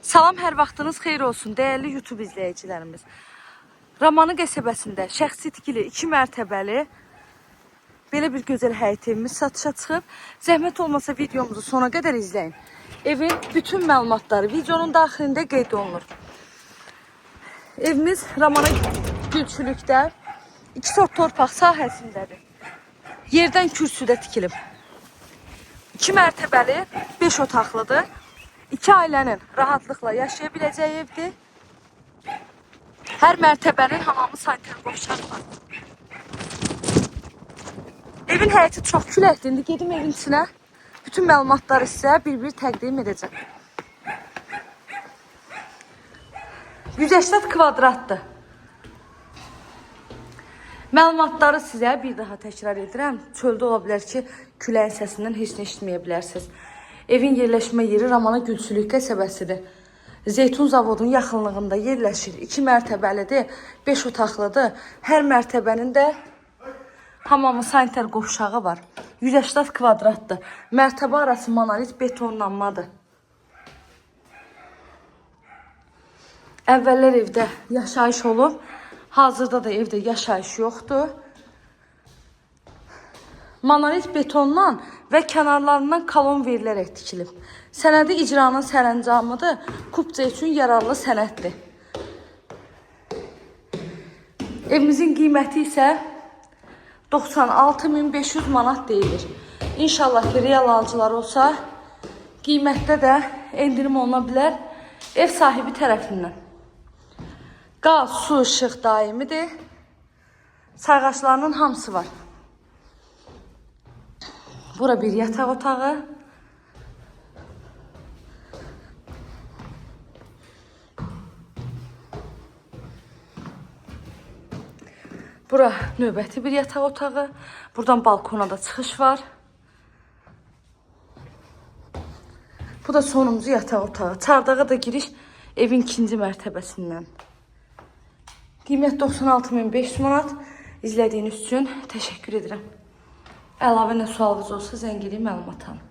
Salam, hər vaxtınız xeyir olsun, dəyərli YouTube izləyicilərimiz. Ramanı qəsəbəsində şəxsi tikili 2 mərtəbəli belə bir gözəl həyət evimiz satışa çıxıb. Zəhmət olmasa videomuzu sona qədər izləyin. Evin bütün məlumatları videonun daxilində qeyd olunur. Evimiz Ramana Gülçülükdə 2 sot torpaq sahəsindədir. Yerdən kürsüdə tikilib. 2 mərtəbəli, 5 otaqlıdır. 2 ailənin rahatlıqla yaşaya biləcəyi evdir. Hər mərtəbənin hamamı sanitar qovşağı var. Evin həyəti çox küləkdir. İndi gedim evin içinə. Bütün məlumatları sizə bir-bir təqdim edəcəm. 180 kvadratdır. Məlumatları sizə bir daha təkrar edirəm. Çöldə ola bilər ki, küləyin səsindən heç nə eşitməyə bilərsiniz. Evin yerləşmə yeri Ramana Gülçülük qəsəbəsidir. Zeytun zavodunun yaxınlığında yerləşir. 2 mərtəbəlidir, 5 otaqlıdır. Hər mərtəbənin də hamamı sanitar qovşağı var. 180 kvadratdır. Mərtəbə arası monolit betonlanmadır. Əvvəllər evdə yaşayış olub. Hazırda da evdə yaşayış yoxdur. Monolit betondan və kənarlarından kolon verilərək tikilib. Sənədi icranın sərəncamıdır. Kupça üçün yararlı sənəddir. Evimizin qiyməti isə 96.500 manat deyilir. İnşallah ki, real alıcılar olsa, qiymətdə də endirim oluna bilər ev sahibi tərəfindən. Qaz, su, işıq daimidir. Sayğaçlarının hamısı var. Bura bir yataq otağı. Bura növbəti bir yataq otağı. Buradan balkona da çıxış var. Bu da sonuncu yataq otağı. Çardağa da giriş evin 2-ci mərtəbəsindən. Qiymət 96.500 manat. İzlədiyiniz üçün təşəkkür edirəm. Əlavə nə sualınız olsa zəng edin, məlumat alın.